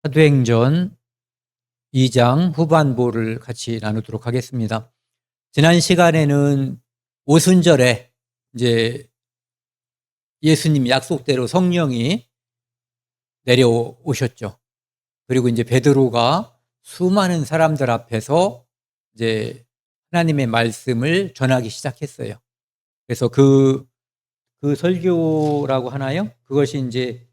사도행전 2장 후반부를 같이 나누도록 하겠습니다. 지난 시간에는 오순절에 이제 예수님 약속대로 성령이 내려오셨죠. 그리고 이제 베드로가 수많은 사람들 앞에서 이제 하나님의 말씀을 전하기 시작했어요. 그래서 그 설교라고 하나요? 그것이 이제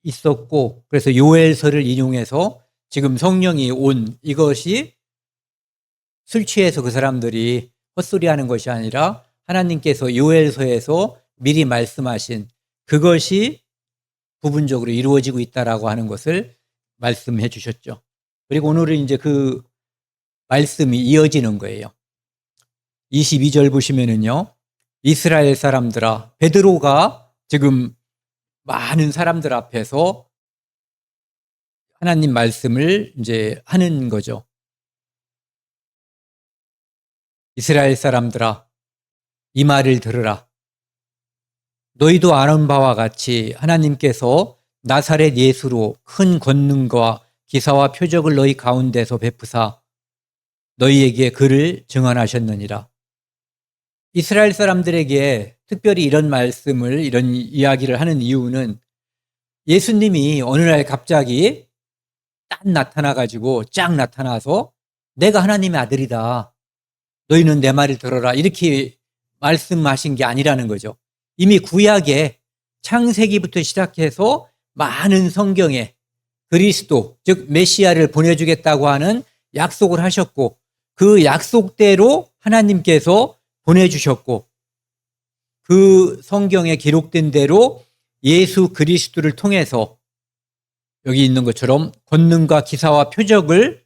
있었고, 그래서 요엘서를 인용해서 지금 성령이 온 이것이 술 취해서 그 사람들이 헛소리하는 것이 아니라 하나님께서 요엘서에서 미리 말씀하신 그것이 부분적으로 이루어지고 있다라고 하는 것을 말씀해 주셨죠. 그리고 오늘은 이제 그 말씀이 이어지는 거예요. 22절 보시면은요, 이스라엘 사람들아, 베드로가 지금 많은 사람들 앞에서 하나님 말씀을 이제 하는 거죠. 이스라엘 사람들아, 이 말을 들으라. 너희도 아는 바와 같이 하나님께서 나사렛 예수로 큰 권능과 기사와 표적을 너희 가운데서 베푸사 너희에게 그를 증언하셨느니라. 이스라엘 사람들에게 특별히 이런 말씀을, 이런 이야기를 하는 이유는 예수님이 어느 날 갑자기 딱 나타나가지고 쫙 나타나서 내가 하나님의 아들이다. 너희는 내 말을 들어라. 이렇게 말씀하신 게 아니라는 거죠. 이미 구약에 창세기부터 시작해서 많은 성경에 그리스도, 즉 메시아를 보내주겠다고 하는 약속을 하셨고 그 약속대로 하나님께서 보내주셨고 그 성경에 기록된 대로 예수 그리스도를 통해서 여기 있는 것처럼 권능과 기사와 표적을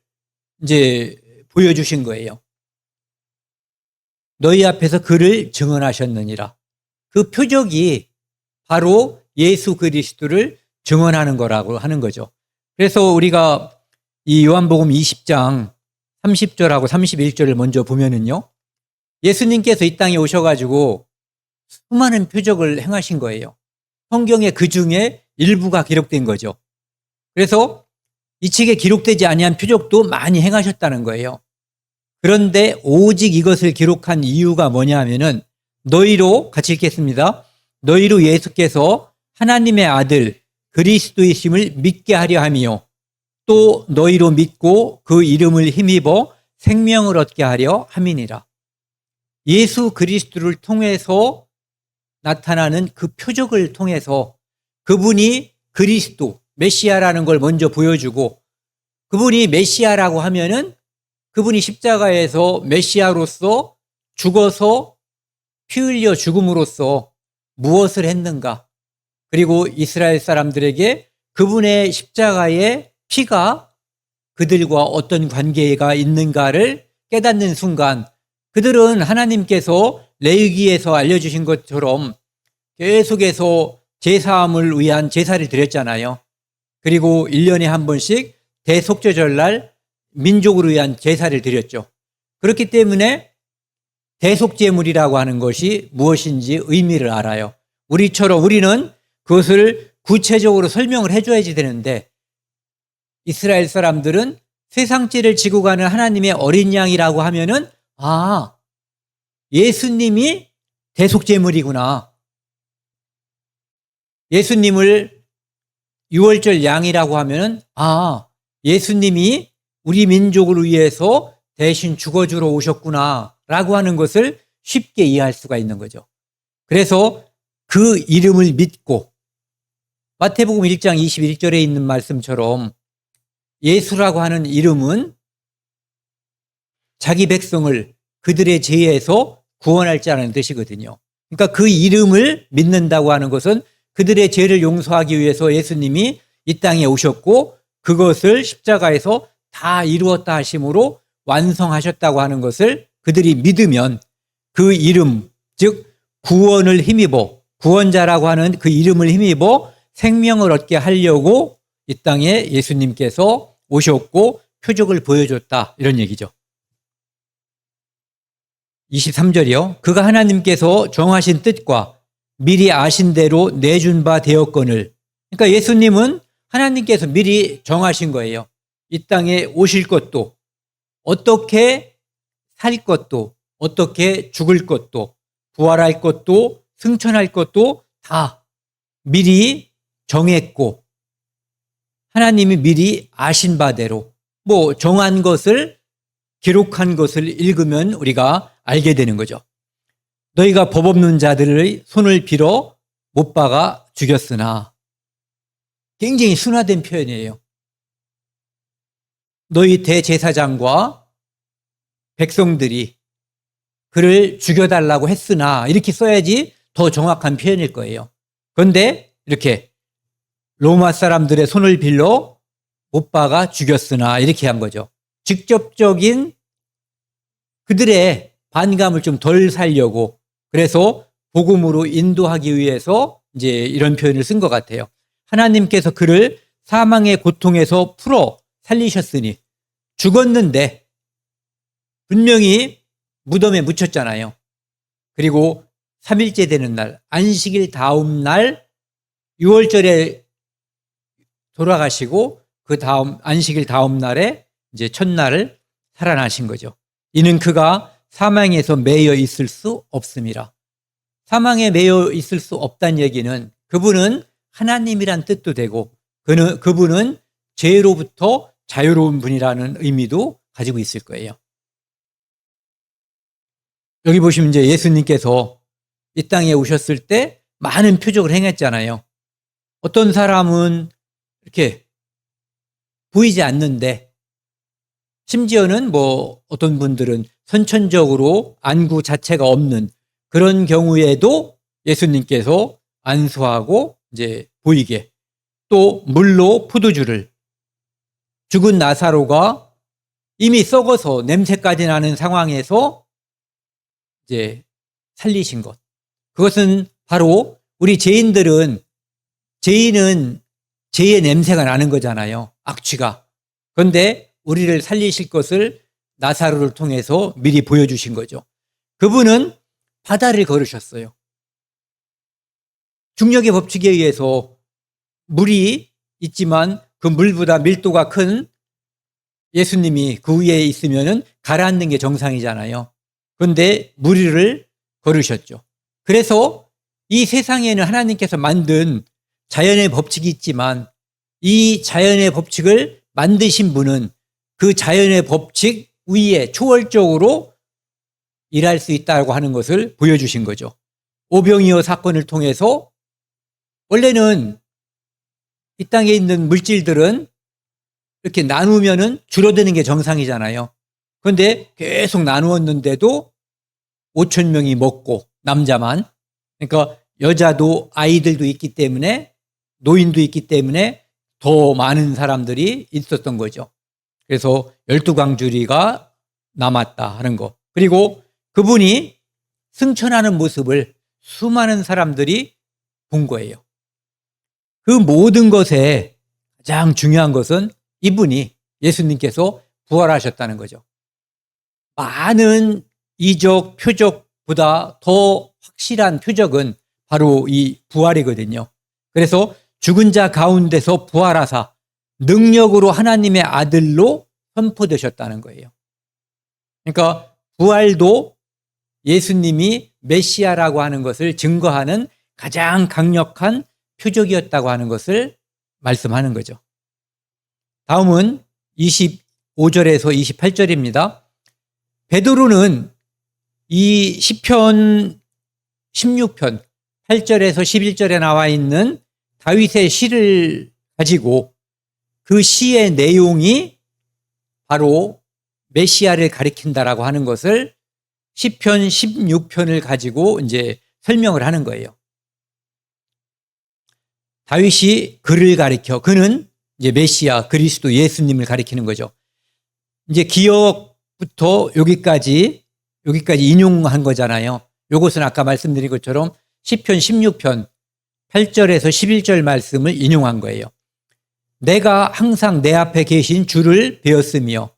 이제 보여주신 거예요. 너희 앞에서 그를 증언하셨느니라. 그 표적이 바로 예수 그리스도를 증언하는 거라고 하는 거죠. 그래서 우리가 이 요한복음 20장 30절하고 31절을 먼저 보면은요, 예수님께서 이 땅에 오셔가지고 수많은 표적을 행하신 거예요. 성경에 그 중에 일부가 기록된 거죠. 그래서 이 책에 기록되지 아니한 표적도 많이 행하셨다는 거예요. 그런데 오직 이것을 기록한 이유가 뭐냐 하면은 너희로, 같이 읽겠습니다. 너희로 예수께서 하나님의 아들 그리스도이심을 믿게 하려 함이요. 또 너희로 믿고 그 이름을 힘입어 생명을 얻게 하려 함이니라. 예수 그리스도를 통해서 나타나는 그 표적을 통해서 그분이 그리스도, 메시아라는 걸 먼저 보여주고 그분이 메시아라고 하면은 그분이 십자가에서 메시아로서 죽어서 피 흘려 죽음으로써 무엇을 했는가? 그리고 이스라엘 사람들에게 그분의 십자가의 피가 그들과 어떤 관계가 있는가를 깨닫는 순간 그들은 하나님께서 레위기에서 알려주신 것처럼 계속해서 제사함을 위한 제사를 드렸잖아요. 그리고 1년에 한 번씩 대속죄절날 민족을 위한 제사를 드렸죠. 그렇기 때문에 대속제물이라고 하는 것이 무엇인지 의미를 알아요. 우리는 그것을 구체적으로 설명을 해줘야지 되는데 이스라엘 사람들은 세상죄를 지고 가는 하나님의 어린 양이라고 하면은 예수님이 대속제물이구나. 예수님을 유월절 양이라고 하면은 예수님이 우리 민족을 위해서 대신 죽어주러 오셨구나 라고 하는 것을 쉽게 이해할 수가 있는 거죠. 그래서 그 이름을 믿고 마태복음 1장 21절에 있는 말씀처럼 예수라고 하는 이름은 자기 백성을 그들의 죄에서 구원할 자라는 뜻이거든요. 그러니까 그 이름을 믿는다고 하는 것은 그들의 죄를 용서하기 위해서 예수님이 이 땅에 오셨고 그것을 십자가에서 다 이루었다 하심으로 완성하셨다고 하는 것을 그들이 믿으면 그 이름, 즉 구원을 힘입어, 구원자라고 하는 그 이름을 힘입어 생명을 얻게 하려고 이 땅에 예수님께서 오셨고 표적을 보여줬다, 이런 얘기죠. 23절이요. 그가 하나님께서 정하신 뜻과 미리 아신 대로 내준 바 되었거늘. 그러니까 예수님은 하나님께서 미리 정하신 거예요. 이 땅에 오실 것도, 어떻게 살 것도, 어떻게 죽을 것도, 부활할 것도, 승천할 것도 다 미리 정했고, 하나님이 미리 아신 바대로 정한 것을, 기록한 것을 읽으면 우리가 알게 되는 거죠. 너희가 법 없는 자들의 손을 빌어 못 박아 죽였으나, 굉장히 순화된 표현이에요. 너희 대제사장과 백성들이 그를 죽여달라고 했으나, 이렇게 써야지 더 정확한 표현일 거예요. 그런데 이렇게 로마 사람들의 손을 빌려 못 박아 죽였으나, 이렇게 한 거죠. 직접적인 그들의 반감을 좀 덜 살려고, 그래서 복음으로 인도하기 위해서 이제 이런 표현을 쓴 것 같아요. 하나님께서 그를 사망의 고통에서 풀어 살리셨으니, 죽었는데 분명히 무덤에 묻혔잖아요. 그리고 3일째 되는 날, 안식일 다음 날 6월절에 돌아가시고, 그 다음 안식일 다음 날에 이제 첫날을 살아나신 거죠. 이는 그가 사망에서 매여 있을 수 없음이라. 사망에 매여 있을 수 없다는 얘기는 그분은 하나님이란 뜻도 되고, 그분은 죄로부터 자유로운 분이라는 의미도 가지고 있을 거예요. 여기 보시면 이제 예수님께서 이 땅에 오셨을 때 많은 표적을 행했잖아요. 어떤 사람은 이렇게 보이지 않는데, 심지어는 어떤 분들은 선천적으로 안구 자체가 없는 그런 경우에도 예수님께서 안수하고 이제 보이게, 또 물로 포도주를, 죽은 나사로가 이미 썩어서 냄새까지 나는 상황에서 이제 살리신 것. 그것은 바로 우리 죄인은 죄의 냄새가 나는 거잖아요. 악취가. 그런데 우리를 살리실 것을 나사로를 통해서 미리 보여주신 거죠. 그분은 바다를 걸으셨어요. 중력의 법칙에 의해서 물이 있지만 그 물보다 밀도가 큰 예수님이 그 위에 있으면 가라앉는 게 정상이잖아요. 그런데 물 위를 걸으셨죠. 그래서 이 세상에는 하나님께서 만든 자연의 법칙이 있지만, 이 자연의 법칙을 만드신 분은 그 자연의 법칙 위에 초월적으로 일할 수 있다고 하는 것을 보여주신 거죠. 오병이어 사건을 통해서, 원래는 이 땅에 있는 물질들은 이렇게 나누면은 줄어드는 게 정상이잖아요. 그런데 계속 나누었는데도 5천 명이 먹고, 남자만. 그러니까 여자도, 아이들도 있기 때문에, 노인도 있기 때문에 더 많은 사람들이 있었던 거죠. 그래서 12광주리가 남았다 하는 거. 그리고 그분이 승천하는 모습을 수많은 사람들이 본 거예요. 그 모든 것에 가장 중요한 것은 이분이, 예수님께서 부활하셨다는 거죠. 많은 이적, 표적보다 더 확실한 표적은 바로 이 부활이거든요. 그래서 죽은 자 가운데서 부활하사 능력으로 하나님의 아들로 선포되셨다는 거예요. 그러니까 부활도 예수님이 메시아라고 하는 것을 증거하는 가장 강력한 표적이었다고 하는 것을 말씀하는 거죠. 다음은 25절에서 28절입니다. 베드로는 이 시편 16편 8절에서 11절에 나와 있는 다윗의 시를 가지고, 그 시의 내용이 바로 메시아를 가리킨다라고 하는 것을 시편 16편을 가지고 이제 설명을 하는 거예요. 다윗이 그를 가리켜, 그는 이제 메시아 그리스도 예수님을 가리키는 거죠. 이제 기억부터 여기까지 인용한 거잖아요. 이것은 아까 말씀드린 것처럼 시편 16편 8절에서 11절 말씀을 인용한 거예요. 내가 항상 내 앞에 계신 주를 배웠으며,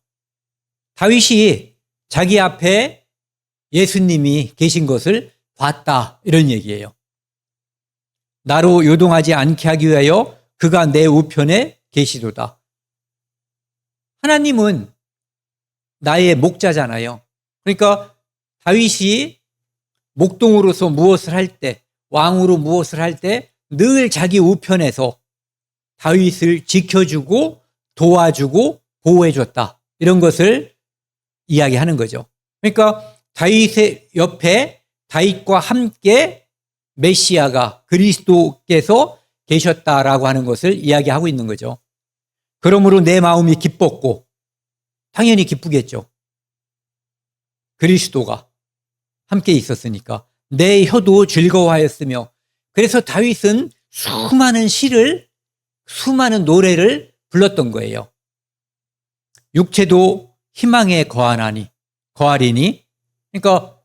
다윗이 자기 앞에 예수님이 계신 것을 봤다, 이런 얘기예요. 나로 요동하지 않게 하기 위하여 그가 내 우편에 계시도다. 하나님은 나의 목자잖아요. 그러니까 다윗이 목동으로서 무엇을 할 때, 왕으로 무엇을 할 때 늘 자기 우편에서 다윗을 지켜주고 도와주고 보호해줬다. 이런 것을 이야기하는 거죠. 그러니까 다윗의 옆에 다윗과 함께 메시아가 그리스도께서 계셨다라고 하는 것을 이야기하고 있는 거죠. 그러므로 내 마음이 기뻤고, 당연히 기쁘겠죠. 그리스도가 함께 있었으니까. 내 혀도 즐거워하였으며, 그래서 다윗은 수많은 시를, 수많은 노래를 불렀던 거예요. 육체도 희망에 거하리니, 그러니까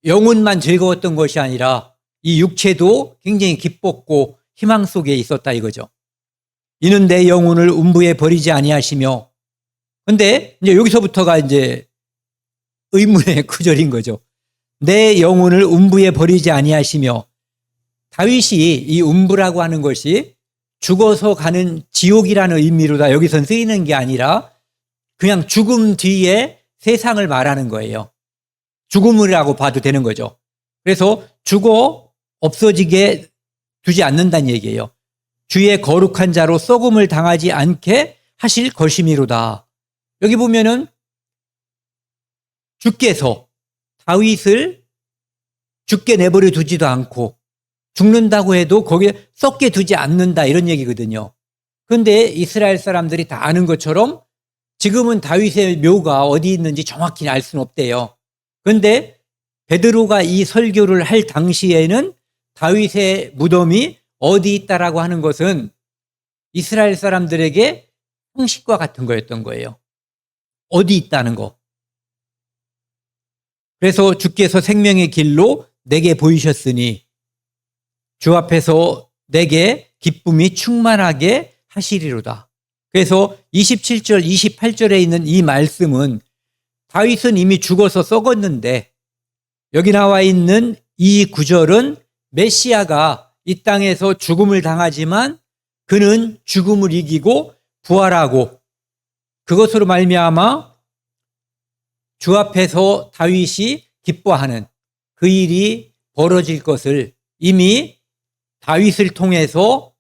영혼만 즐거웠던 것이 아니라 이 육체도 굉장히 기뻤고 희망 속에 있었다 이거죠. 이는 내 영혼을 음부에 버리지 아니하시며. 근데 이제 여기서부터가 이제 의문의 구절인 거죠. 내 영혼을 음부에 버리지 아니하시며. 다윗이 이 음부라고 하는 것이 죽어서 가는 지옥이라는 의미로다 여기선 쓰이는 게 아니라 그냥 죽음 뒤에 세상을 말하는 거예요. 죽음이라고 봐도 되는 거죠. 그래서 죽어 없어지게 두지 않는다는 얘기예요. 주의 거룩한 자로 썩음을 당하지 않게 하실 것이미로다. 여기 보면은 주께서 다윗을 죽게 내버려 두지도 않고 죽는다고 해도 거기에 썩게 두지 않는다 이런 얘기거든요. 그런데 이스라엘 사람들이 다 아는 것처럼 지금은 다윗의 묘가 어디 있는지 정확히 알 수는 없대요. 그런데 베드로가 이 설교를 할 당시에는 다윗의 무덤이 어디 있다라고 하는 것은 이스라엘 사람들에게 상식과 같은 거였던 거예요. 어디 있다는 거. 그래서 주께서 생명의 길로 내게 보이셨으니 주 앞에서 내게 기쁨이 충만하게 하시리로다. 그래서 27절, 28절에 있는 이 말씀은 다윗은 이미 죽어서 썩었는데 여기 나와 있는 이 구절은 메시아가 이 땅에서 죽음을 당하지만 그는 죽음을 이기고 부활하고 그것으로 말미암아 주 앞에서 다윗이 기뻐하는 그 일이 벌어질 것을 이미 다윗을 통해서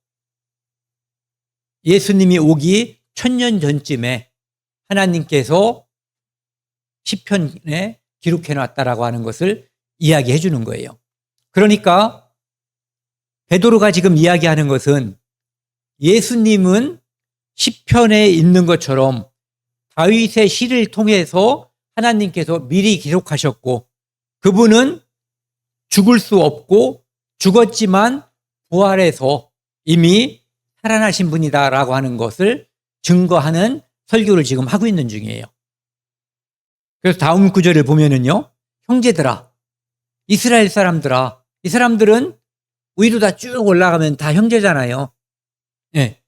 예수님이 오기 1000년 전쯤에 하나님께서 시편에 기록해 놨다라고 하는 것을 이야기해 주는 거예요. 그러니까 베드로가 지금 이야기하는 것은 예수님은 시편에 있는 것처럼 다윗의 시를 통해서 하나님께서 미리 기록하셨고 그분은 죽을 수 없고 죽었지만 부활해서 이미 살아나신 분이다라고 하는 것을 증거하는 설교를 지금 하고 있는 중이에요. 그래서 다음 구절을 보면은요, 형제들아, 이스라엘 사람들아, 이 사람들은 위로 다 쭉 올라가면 다 형제잖아요. 네.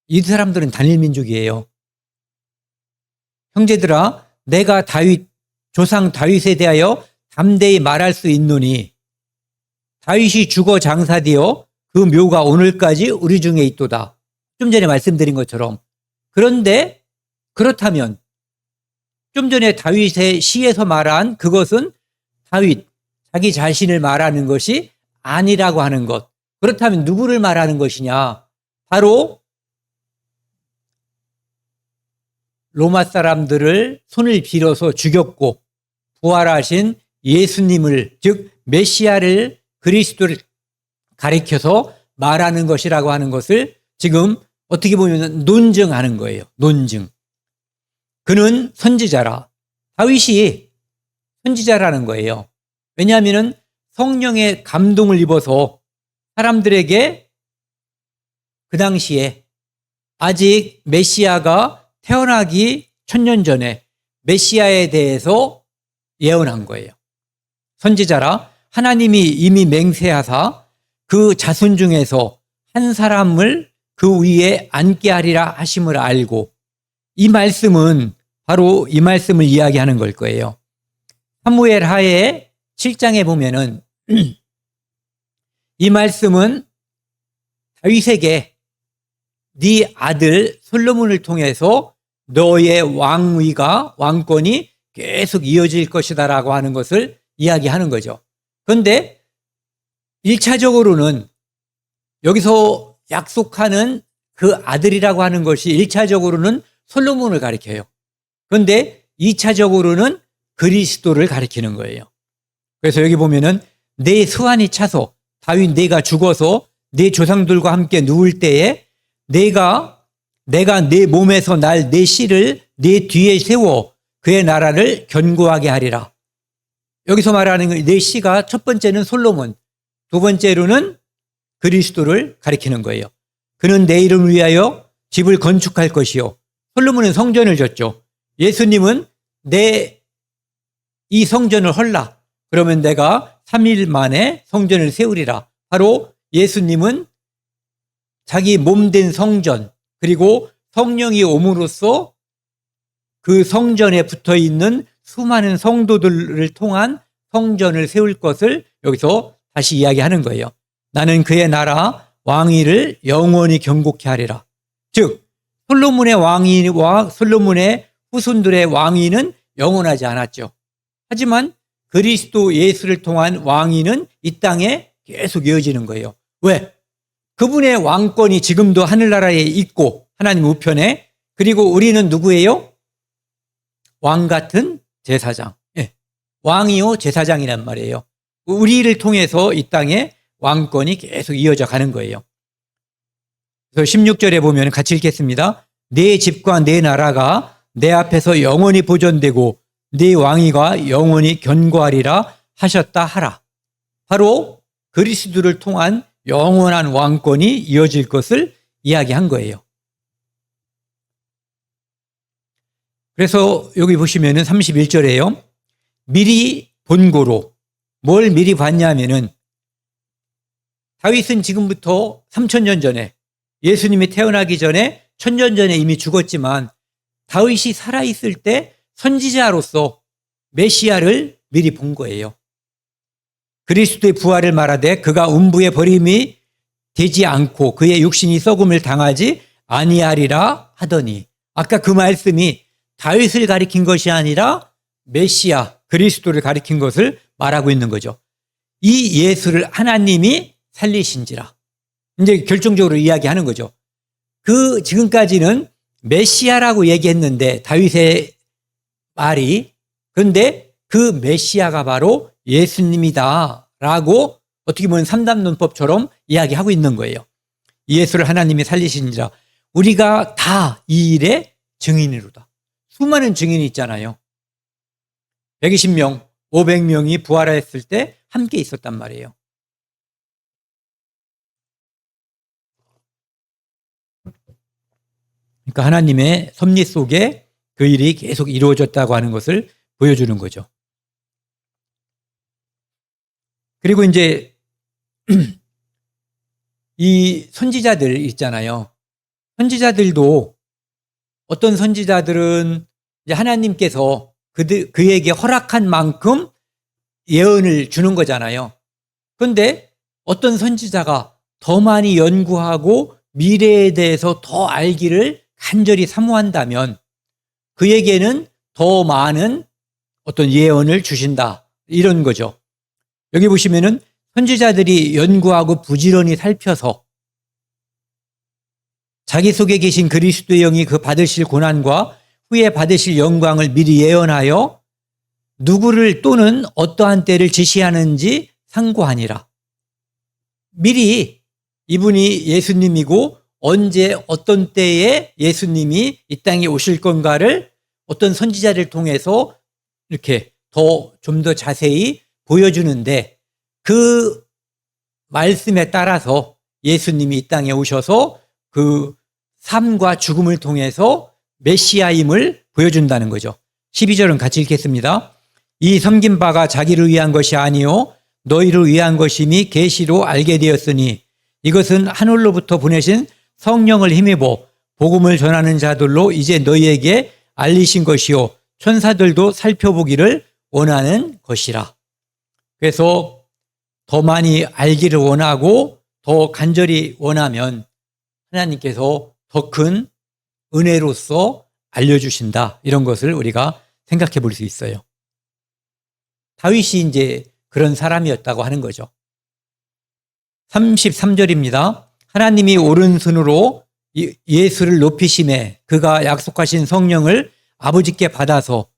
이 사람들은 단일 민족이에요. 형제들아, 내가 조상 다윗에 대하여 담대히 말할 수 있노니 다윗이 죽어 장사되어 그 묘가 오늘까지 우리 중에 있도다. 좀 전에 말씀드린 것처럼. 그런데 그렇다면 좀 전에 다윗의 시에서 말한 그것은 다윗, 자기 자신을 말하는 것이 아니라고 하는 것. 그렇다면 누구를 말하는 것이냐? 바로 로마 사람들을 손을 빌어서 죽였고 부활하신 예수님을, 즉 메시아를, 그리스도를 가리켜서 말하는 것이라고 하는 것을 지금 어떻게 보면 논증하는 거예요. 논증. 그는 선지자라. 다윗이 선지자라는 거예요. 왜냐하면 성령의 감동을 입어서 사람들에게 그 당시에 아직 메시아가 태어나기 1000년 전에 메시아에 대해서 예언한 거예요. 선지자라. 하나님이 이미 맹세하사 그 자손 중에서 한 사람을 그 위에 앉게 하리라 하심을 알고 이 말씀은 바로 이 말씀을 이야기하는 걸 거예요. 사무엘 하에 7장에 보면은 이 말씀은 다윗에게 네 아들 솔로몬을 통해서 너의 왕권이 계속 이어질 것이다라고 하는 것을 이야기하는 거죠. 그런데 1차적으로는 여기서 약속하는 그 아들이라고 하는 것이 1차적으로는 솔로몬을 가리켜요. 그런데 2차적으로는 그리스도를 가리키는 거예요. 그래서 여기 보면은 내 수완이 차서 다윗 내가 죽어서 내 조상들과 함께 누울 때에 내가 내 몸에서 날 내 씨를 내 뒤에 세워 그의 나라를 견고하게 하리라. 여기서 말하는 내 씨가 첫 번째는 솔로몬, 두 번째로는 그리스도를 가리키는 거예요. 그는 내 이름을 위하여 집을 건축할 것이요. 솔로몬은 성전을 졌죠. 예수님은 내 이 성전을 헐라. 그러면 내가 3일 만에 성전을 세우리라. 바로 예수님은 자기 몸된 성전, 그리고 성령이 옴으로써 그 성전에 붙어 있는 수많은 성도들을 통한 성전을 세울 것을 여기서 다시 이야기하는 거예요. 나는 그의 나라 왕위를 영원히 견고케 하리라. 즉 솔로몬의 왕위와 솔로몬의 후손들의 왕위는 영원하지 않았죠. 하지만 그리스도 예수를 통한 왕위는 이 땅에 계속 이어지는 거예요. 왜? 그분의 왕권이 지금도 하늘나라에 있고 하나님 우편에, 그리고 우리는 누구예요? 왕 같은 제사장. 예. 왕이요 제사장이란 말이에요. 우리를 통해서 이 땅에 왕권이 계속 이어져 가는 거예요. 그래서 16절에 보면 같이 읽겠습니다. 내 집과 내 나라가 내 앞에서 영원히 보존되고 네 왕위가 영원히 견고하리라 하셨다 하라. 바로 그리스도를 통한 영원한 왕권이 이어질 것을 이야기한 거예요. 그래서 여기 보시면은 31절에요. 미리 본고로, 뭘 미리 봤냐면은 다윗은 지금부터 3000년 전에, 예수님이 태어나기 전에 1000년 전에 이미 죽었지만 다윗이 살아있을 때 선지자로서 메시아를 미리 본 거예요. 그리스도의 부활을 말하되 그가 음부에 버림이 되지 않고 그의 육신이 썩음을 당하지 아니하리라 하더니, 아까 그 말씀이 다윗을 가리킨 것이 아니라 메시아 그리스도를 가리킨 것을 말하고 있는 거죠. 이 예수를 하나님이 살리신지라. 이제 결정적으로 이야기하는 거죠. 그 지금까지는 메시아라고 얘기했는데 다윗의 말이, 그런데 그 메시아가 바로 예수님이다라고 어떻게 보면 삼담론법처럼 이야기하고 있는 거예요. 예수를 하나님이 살리신지라. 우리가 다 이 일의 증인이로다. 수많은 증인이 있잖아요. 120명, 500명이 부활했을 때 함께 있었단 말이에요. 그러니까 하나님의 섭리 속에 그 일이 계속 이루어졌다고 하는 것을 보여주는 거죠. 그리고 이제 이 선지자들 있잖아요. 선지자들도 어떤 선지자들은 이제 하나님께서 그에게 허락한 만큼 예언을 주는 거잖아요. 그런데 어떤 선지자가 더 많이 연구하고 미래에 대해서 더 알기를 간절히 사모한다면 그에게는 더 많은 어떤 예언을 주신다. 이런 거죠. 여기 보시면은 선지자들이 연구하고 부지런히 살펴서 자기 속에 계신 그리스도의 영이 그 받으실 고난과 후에 받으실 영광을 미리 예언하여 누구를 또는 어떠한 때를 지시하는지 상고하니라. 미리 이분이 예수님이고 언제 어떤 때에 예수님이 이 땅에 오실 건가를 어떤 선지자를 통해서 이렇게 좀 더 자세히 보여주는데, 그 말씀에 따라서 예수님이 이 땅에 오셔서 그 삶과 죽음을 통해서 메시아임을 보여준다는 거죠. 12절은 같이 읽겠습니다. 이 섬긴 바가 자기를 위한 것이 아니요 너희를 위한 것임이 계시로 알게 되었으니 이것은 하늘로부터 보내신 성령을 힘입어 복음을 전하는 자들로 이제 너희에게 알리신 것이요 천사들도 살펴보기를 원하는 것이라. 그래서 더 많이 알기를 원하고 더 간절히 원하면 하나님께서 더 큰 은혜로서 알려주신다. 이런 것을 우리가 생각해 볼 수 있어요. 다윗이 이제 그런 사람이었다고 하는 거죠. 33절입니다. 하나님이 오른손으로 예수를 높이심에 그가 약속하신 성령을 아버지께 받아서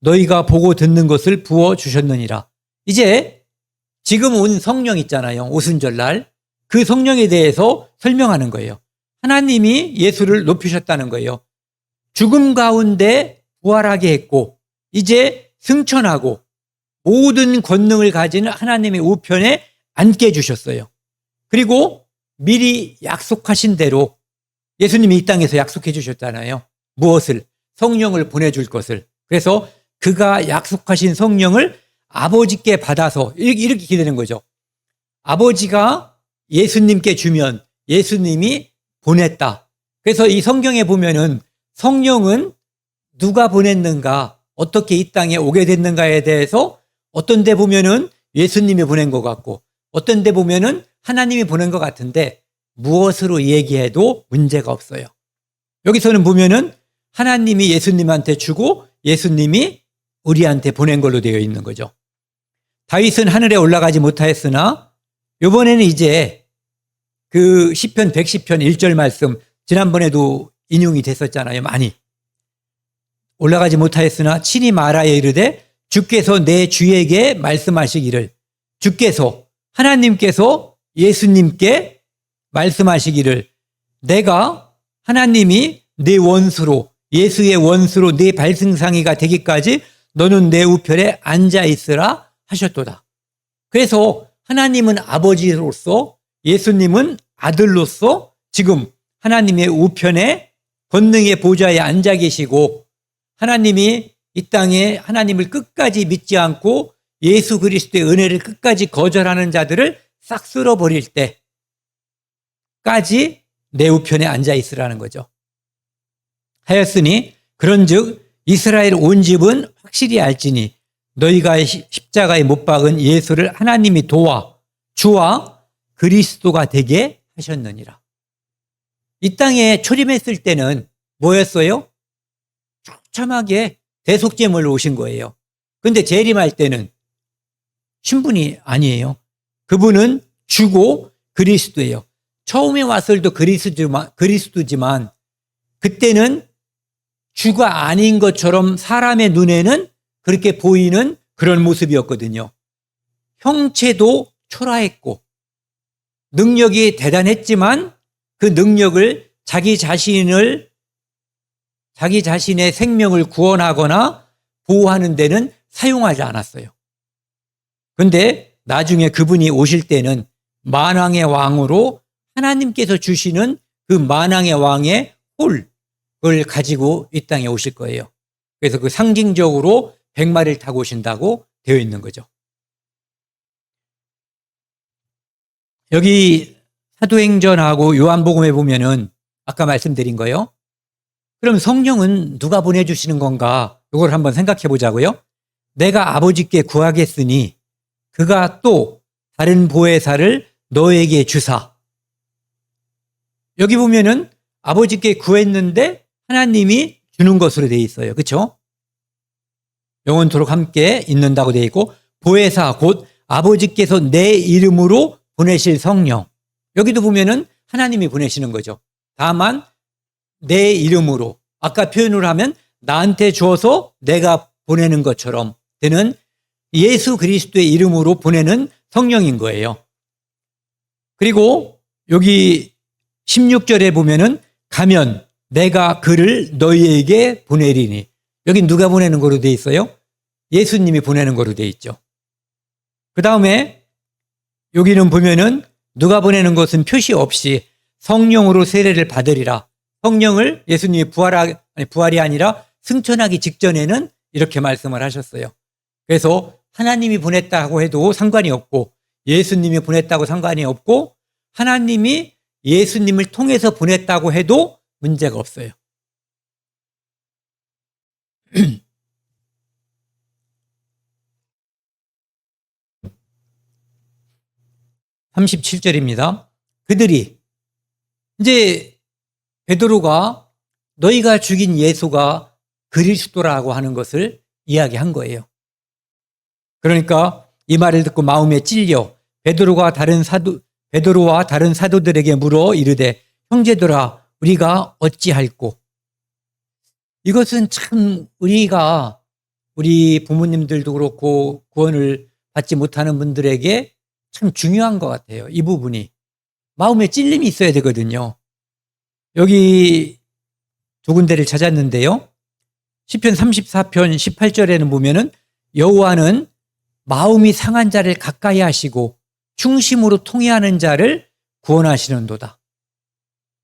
너희가 보고 듣는 것을 부어주셨느니라. 이제 지금 온 성령 있잖아요. 오순절날. 그 성령에 대해서 설명하는 거예요. 하나님이 예수를 높이셨다는 거예요. 죽음 가운데 부활하게 했고 이제 승천하고 모든 권능을 가진 하나님의 우편에 앉게 해주셨어요. 그리고 미리 약속하신 대로 예수님이 이 땅에서 약속해 주셨잖아요. 무엇을? 성령을 보내줄 것을. 그래서 그가 약속하신 성령을 아버지께 받아서 이렇게 기도하는 거죠. 아버지가 예수님께 주면 예수님이 보냈다. 그래서 이 성경에 보면은 성령은 누가 보냈는가, 어떻게 이 땅에 오게 됐는가에 대해서 어떤 데 보면은 예수님이 보낸 것 같고 어떤 데 보면은 하나님이 보낸 것 같은데 무엇으로 얘기해도 문제가 없어요. 여기서는 보면은 하나님이 예수님한테 주고 예수님이 우리한테 보낸 걸로 되어 있는 거죠. 다윗은 하늘에 올라가지 못하였으나 이번에는 이제 그 시편 110편 1절 말씀 지난번에도 인용이 됐었잖아요. 많이. 올라가지 못하였으나 친히 말하여 이르되 주께서 내 주에게 말씀하시기를 주께서 하나님께서 예수님께 말씀하시기를 내가 하나님이 내 원수로 예수의 원수로 네 발승상이가 되기까지 너는 내 우편에 앉아 있으라 하셨도다. 그래서 하나님은 아버지로서 예수님은 아들로서 지금 하나님의 우편에 권능의 보좌에 앉아 계시고 하나님이 이 땅에 하나님을 끝까지 믿지 않고 예수 그리스도의 은혜를 끝까지 거절하는 자들을 싹 쓸어버릴 때까지 내 우편에 앉아 있으라는 거죠. 하였으니 그런즉 이스라엘 온 집은 확실히 알지니 너희가 십자가에 못 박은 예수를 하나님이 도와 주와 그리스도가 되게 하셨느니라. 이 땅에 초림했을 때는 뭐였어요? 처참하게 대속제물로 오신 거예요. 그런데 재림할 때는 신분이 아니에요. 그분은 주고 그리스도예요. 처음에 왔을 때 그리스도지만 그때는 주가 아닌 것처럼 사람의 눈에는 그렇게 보이는 그런 모습이었거든요. 형체도 초라했고 능력이 대단했지만 그 능력을 자기 자신의 생명을 구원하거나 보호하는 데는 사용하지 않았어요. 그런데 나중에 그분이 오실 때는 만왕의 왕으로 하나님께서 주시는 그 만왕의 왕의 홀을 가지고 이 땅에 오실 거예요. 그래서 그 상징적으로 100마리를 타고 오신다고 되어 있는 거죠. 여기 사도행전하고 요한복음에 보면은 아까 말씀드린 거요. 그럼 성령은 누가 보내주시는 건가? 이걸 한번 생각해 보자고요. 내가 아버지께 구하겠으니 그가 또 다른 보혜사를 너에게 주사. 여기 보면은 아버지께 구했는데 하나님이 주는 것으로 되어 있어요. 그렇죠? 영원토록 함께 있는다고 되어 있고 보혜사 곧 아버지께서 내 이름으로 보내실 성령. 여기도 보면은 하나님이 보내시는 거죠. 다만 내 이름으로 아까 표현을 하면 나한테 주어서 내가 보내는 것처럼 되는 예수 그리스도의 이름으로 보내는 성령인 거예요. 그리고 여기 16절에 보면은 가면 내가 그를 너희에게 보내리니 여기 누가 보내는 거로 돼 있어요? 예수님이 보내는 거로 돼 있죠. 그 다음에 여기는 보면은 누가 보내는 것은 표시 없이 성령으로 세례를 받으리라. 성령을 예수님이 부활이 아니라 승천하기 직전에는 이렇게 말씀을 하셨어요. 그래서 하나님이 보냈다고 해도 상관이 없고 예수님이 보냈다고 상관이 없고 하나님이 예수님을 통해서 보냈다고 해도 문제가 없어요. 37절입니다. 그들이 이제 베드로가 너희가 죽인 예수가 그리스도라고 하는 것을 이야기한 거예요. 그러니까 이 말을 듣고 마음에 찔려 베드로와 다른 사도들에게 물어 이르되 형제들아 우리가 어찌할꼬. 이것은 참 우리 부모님들도 그렇고 구원을 받지 못하는 분들에게 참 중요한 것 같아요. 이 부분이. 마음에 찔림이 있어야 되거든요. 여기 두 군데를 찾았는데요. 시편 34편 18절에는 보면은 여호와는 마음이 상한 자를 가까이 하시고 충심으로 통회하는 자를 구원하시는도다.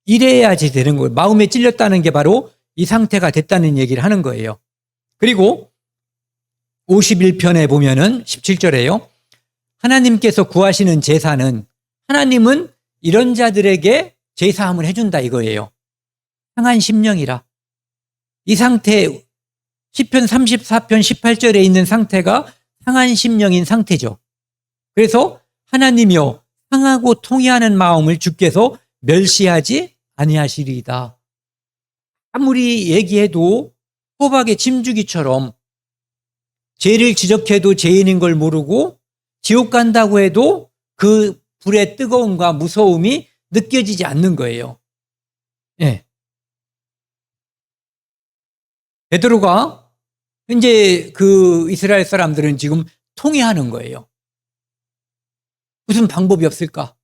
이래야지 되는 거예요. 마음에 찔렸다는 게 바로 이 상태가 됐다는 얘기를 하는 거예요. 그리고 51편에 보면은 17절에요. 하나님께서 구하시는 제사는 하나님은 이런 자들에게 제사함을 해준다 이거예요. 상한 심령이라. 이 상태 시편 34편 18절에 있는 상태가 상한 심령인 상태죠. 그래서 하나님이여 상하고 통회하는 마음을 주께서 멸시하지 아니하시리이다. 아무리 얘기해도 호박의 침주기처럼 죄를 지적해도 죄인인 걸 모르고 지옥 간다고 해도 그 불의 뜨거움과 무서움이 느껴지지 않는 거예요. 예. 베드로가 이제 그 이스라엘 사람들은 지금 통회하는 거예요. 무슨 방법이 없을까?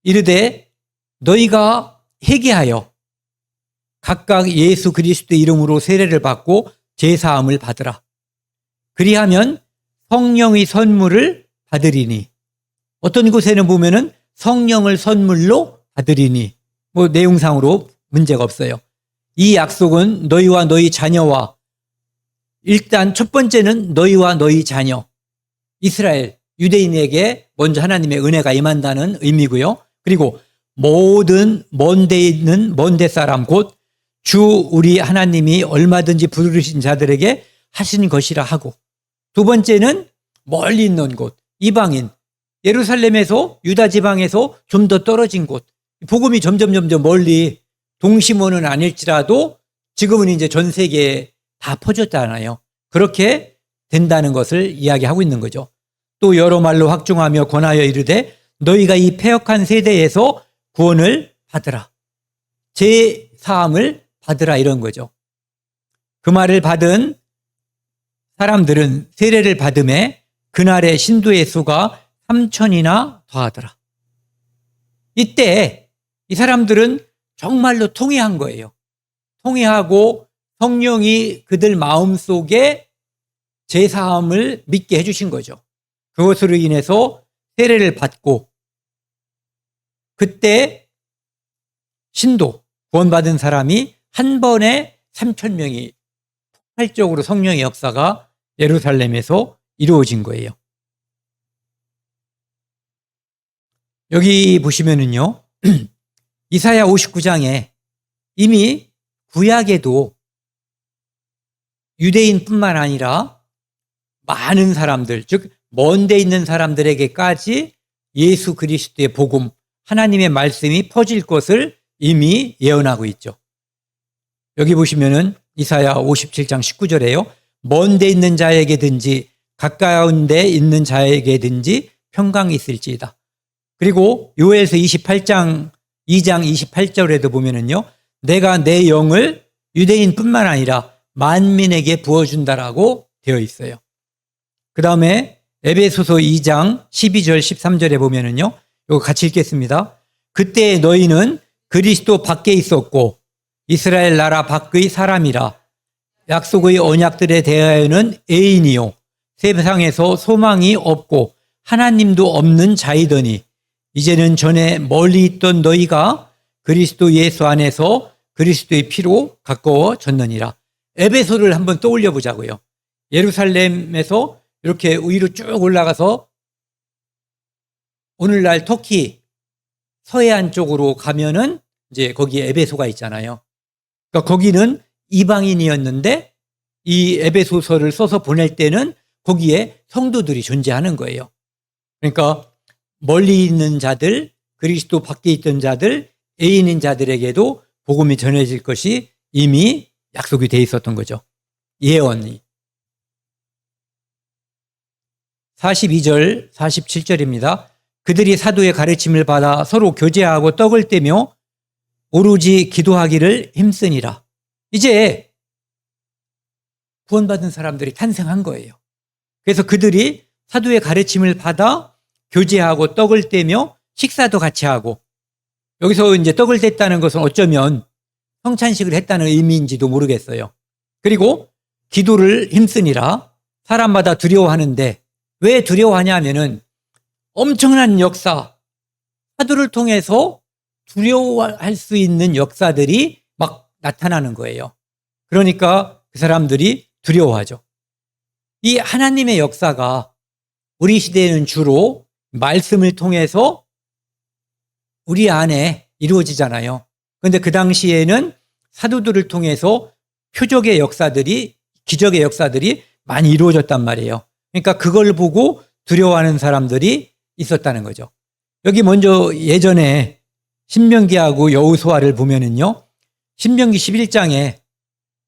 이르되 너희가 회개하여 각각 예수 그리스도의 이름으로 세례를 받고 제사함을 받으라. 그리하면 성령의 선물을 받으리니. 어떤 곳에는 보면은 성령을 선물로 받으리니. 뭐 내용상으로 문제가 없어요. 이 약속은 너희와 너희 자녀와 일단 첫 번째는 너희와 너희 자녀 이스라엘 유대인에게 먼저 하나님의 은혜가 임한다는 의미고요. 그리고 모든 먼데 있는 먼데 사람 곧 주 우리 하나님이 얼마든지 부르신 자들에게 하신 것이라 하고 두 번째는 멀리 있는 곳 이방인 예루살렘에서 유다 지방에서 좀 더 떨어진 곳 복음이 점점 멀리 동심원은 아닐지라도 지금은 이제 전 세계에 다 퍼졌잖아요. 그렇게 된다는 것을 이야기하고 있는 거죠. 또 여러 말로 확증하며 권하여 이르되 너희가 이 패역한 세대에서 구원을 받으라. 제 사함을 받으라 이런 거죠. 그 말을 받은 사람들은 세례를 받음에 그날의 신도의 수가 3,000이나 더하더라. 이때 이 사람들은 정말로 통회한 거예요. 통회하고 성령이 그들 마음속에 제사함을 믿게 해주신 거죠. 그것으로 인해서 세례를 받고 그때 신도 구원받은 사람이 한 번에 3,000명이 폭발적으로 성령의 역사가 예루살렘에서 이루어진 거예요. 여기 보시면은요. 이사야 59장에 이미 구약에도 유대인뿐만 아니라 많은 사람들, 즉 먼데 있는 사람들에게까지 예수 그리스도의 복음, 하나님의 말씀이 퍼질 것을 이미 예언하고 있죠. 여기 보시면은 이사야 57장 19절에요. 먼데 있는 자에게든지 가까운 데 있는 자에게든지 평강이 있을지이다. 그리고 요엘서 2장 28절에도 보면은요. 내가 내 영을 유대인뿐만 아니라 만민에게 부어준다라고 되어 있어요. 그 다음에 에베소서 2장 12절 13절에 보면은요. 이거 같이 읽겠습니다. 그때 너희는 그리스도 밖에 있었고 이스라엘 나라 밖의 사람이라 약속의 언약들에 대하여는 애인이요 세상에서 소망이 없고 하나님도 없는 자이더니 이제는 전에 멀리 있던 너희가 그리스도 예수 안에서 그리스도의 피로 가까워졌느니라. 에베소를 한번 떠올려 보자고요. 예루살렘에서 이렇게 위로 쭉 올라가서 오늘날 터키 서해안 쪽으로 가면은 이제 거기에 에베소가 있잖아요. 그러니까 거기는 이방인이었는데 이 에베소서를 써서 보낼 때는 거기에 성도들이 존재하는 거예요. 그러니까 멀리 있는 자들, 그리스도 밖에 있던 자들, 애인인 자들에게도 복음이 전해질 것이 이미 약속이 돼 있었던 거죠. 예언이. 42절, 47절입니다. 그들이 사도의 가르침을 받아 서로 교제하고 떡을 떼며 오로지 기도하기를 힘쓰니라. 이제 구원받은 사람들이 탄생한 거예요. 그래서 그들이 사도의 가르침을 받아 교제하고 떡을 떼며 식사도 같이 하고, 여기서 이제 떡을 뗐다는 것은 어쩌면 성찬식을 했다는 의미인지도 모르겠어요. 그리고 기도를 힘쓰니라. 사람마다 두려워하는데, 왜 두려워하냐 하면은 엄청난 역사, 사도를 통해서 두려워할 수 있는 역사들이 막 나타나는 거예요. 그러니까 그 사람들이 두려워하죠. 이 하나님의 역사가 우리 시대에는 주로 말씀을 통해서 우리 안에 이루어지잖아요. 그런데 그 당시에는 사도들을 통해서 표적의 역사들이, 기적의 역사들이 많이 이루어졌단 말이에요. 그러니까 그걸 보고 두려워하는 사람들이 있었다는 거죠. 여기 먼저 예전에 신명기하고 여호수아를 보면은요, 신명기 11장에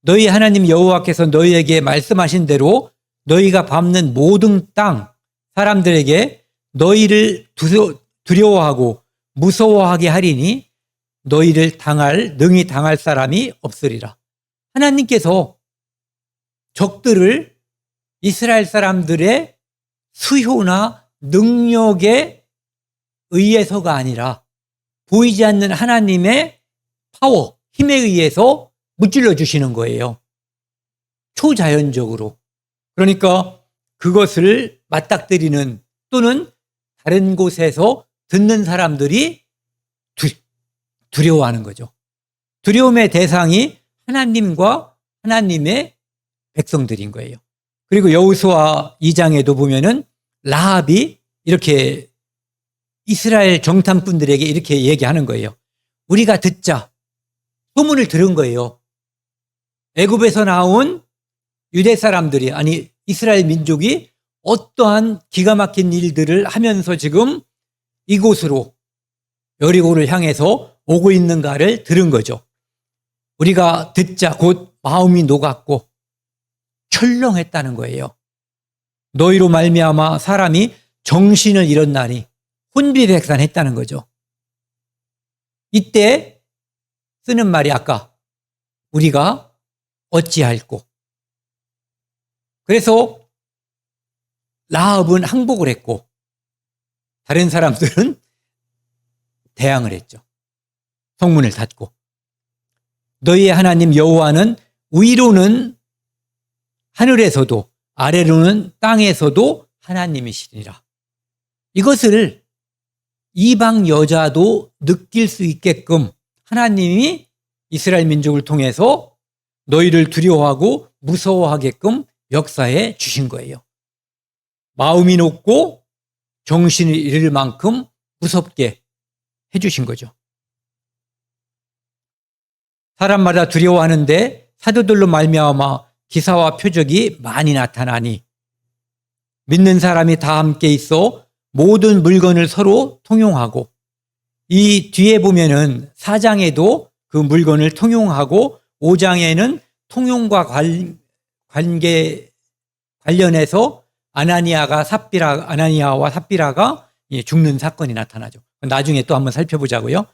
너희 하나님 여호와께서 너희에게 말씀하신 대로 너희가 밟는 모든 땅 사람들에게 너희를 두려워하고 무서워하게 하리니 너희를 능히 당할 사람이 없으리라. 하나님께서 적들을 이스라엘 사람들의 수효나 능력에 의해서가 아니라 보이지 않는 하나님의 파워, 힘에 의해서 무찔러 주시는 거예요. 초자연적으로. 그러니까 그것을 맞닥뜨리는 또는 다른 곳에서 듣는 사람들이 두려워하는 거죠. 두려움의 대상이 하나님과 하나님의 백성들인 거예요. 그리고 여호수아 2장에도 보면은 라합이 이렇게 이스라엘 정탐꾼들에게 이렇게 얘기하는 거예요. 우리가 듣자. 소문을 들은 거예요. 애굽에서 나온 유대 사람들이, 아니 이스라엘 민족이 어떠한 기가 막힌 일들을 하면서 지금 이곳으로 여리고를 향해서 오고 있는가를 들은 거죠. 우리가 듣자 곧 마음이 녹았고 철렁했다는 거예요. 너희로 말미암아 사람이 정신을 잃었나니 혼비백산했다는 거죠. 이때 쓰는 말이 아까 우리가 어찌할꼬. 그래서 라합은 항복을 했고 다른 사람들은 대항을 했죠. 성문을 닫고. 너희의 하나님 여호와는 위로는 하늘에서도 아래로는 땅에서도 하나님이시니라. 이것을 이방 여자도 느낄 수 있게끔 하나님이 이스라엘 민족을 통해서 너희를 두려워하고 무서워하게끔 역사해 주신 거예요. 마음이 높고 정신을 잃을 만큼 무섭게 해 주신 거죠. 사람마다 두려워하는데 사도들로 말미암아 기사와 표적이 많이 나타나니 믿는 사람이 다 함께 있어 모든 물건을 서로 통용하고, 이 뒤에 보면은 4장에도 그 물건을 통용하고 5장에는 통용과 관련해서 아나니아와 삽비라가 죽는 사건이 나타나죠. 나중에 또 한번 살펴보자고요.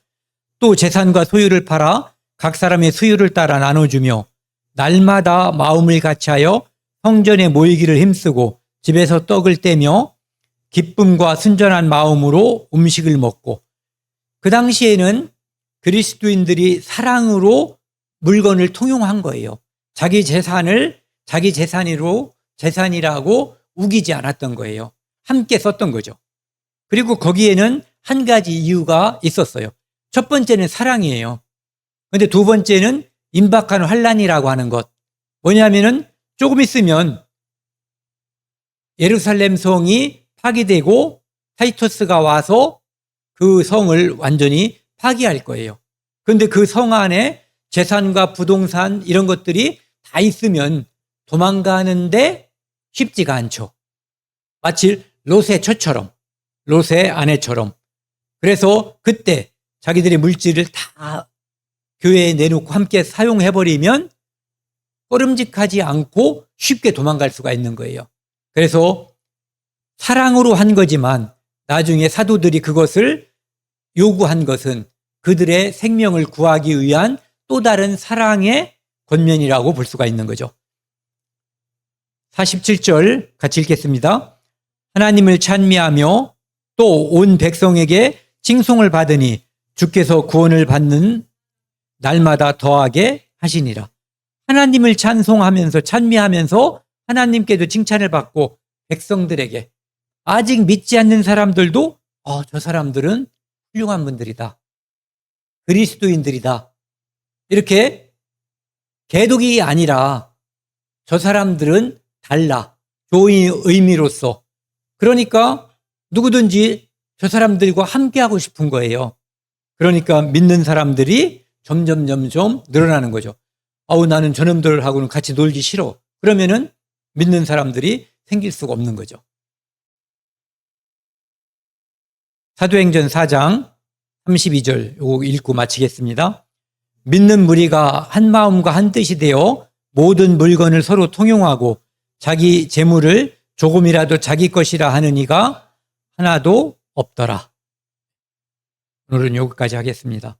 또 재산과 소유를 팔아 각 사람의 수유를 따라 나눠주며 날마다 마음을 같이하여 성전에 모이기를 힘쓰고 집에서 떡을 떼며 기쁨과 순전한 마음으로 음식을 먹고, 그 당시에는 그리스도인들이 사랑으로 물건을 통용한 거예요. 자기 재산을 자기 재산이라고 우기지 않았던 거예요. 함께 썼던 거죠. 그리고 거기에는 한 가지 이유가 있었어요. 첫 번째는 사랑이에요. 그런데 두 번째는 임박한 환란이라고 하는 것. 뭐냐면은 조금 있으면 예루살렘 성이 파괴되고 타이투스가 와서 그 성을 완전히 파괴할 거예요. 그런데 그 성 안에 재산과 부동산 이런 것들이 다 있으면 도망가는데 쉽지가 않죠. 마치 롯의 처처럼 롯의 아내처럼. 그래서 그때 자기들의 물질을 다 교회에 내놓고 함께 사용해버리면 꺼름직하지 않고 쉽게 도망갈 수가 있는 거예요. 그래서 사랑으로 한 거지만 나중에 사도들이 그것을 요구한 것은 그들의 생명을 구하기 위한 또 다른 사랑의 권면이라고 볼 수가 있는 거죠. 47절 같이 읽겠습니다. 하나님을 찬미하며 또 온 백성에게 칭송을 받으니 주께서 구원을 받는 날마다 더하게 하시니라. 하나님을 찬송하면서 찬미하면서 하나님께도 칭찬을 받고 백성들에게 아직 믿지 않는 사람들도 저 사람들은 훌륭한 분들이다. 그리스도인들이다. 이렇게 개독이 아니라 저 사람들은 달라. 좋은 의미로서. 그러니까 누구든지 저 사람들과 함께하고 싶은 거예요. 그러니까 믿는 사람들이 점점 늘어나는 거죠. 나는 저놈들하고는 같이 놀기 싫어. 그러면은 믿는 사람들이 생길 수가 없는 거죠. 사도행전 4장 32절 요거 읽고 마치겠습니다. 믿는 무리가 한 마음과 한 뜻이 되어 모든 물건을 서로 통용하고 자기 재물을 조금이라도 자기 것이라 하는 이가 하나도 없더라. 오늘은 여기까지 하겠습니다.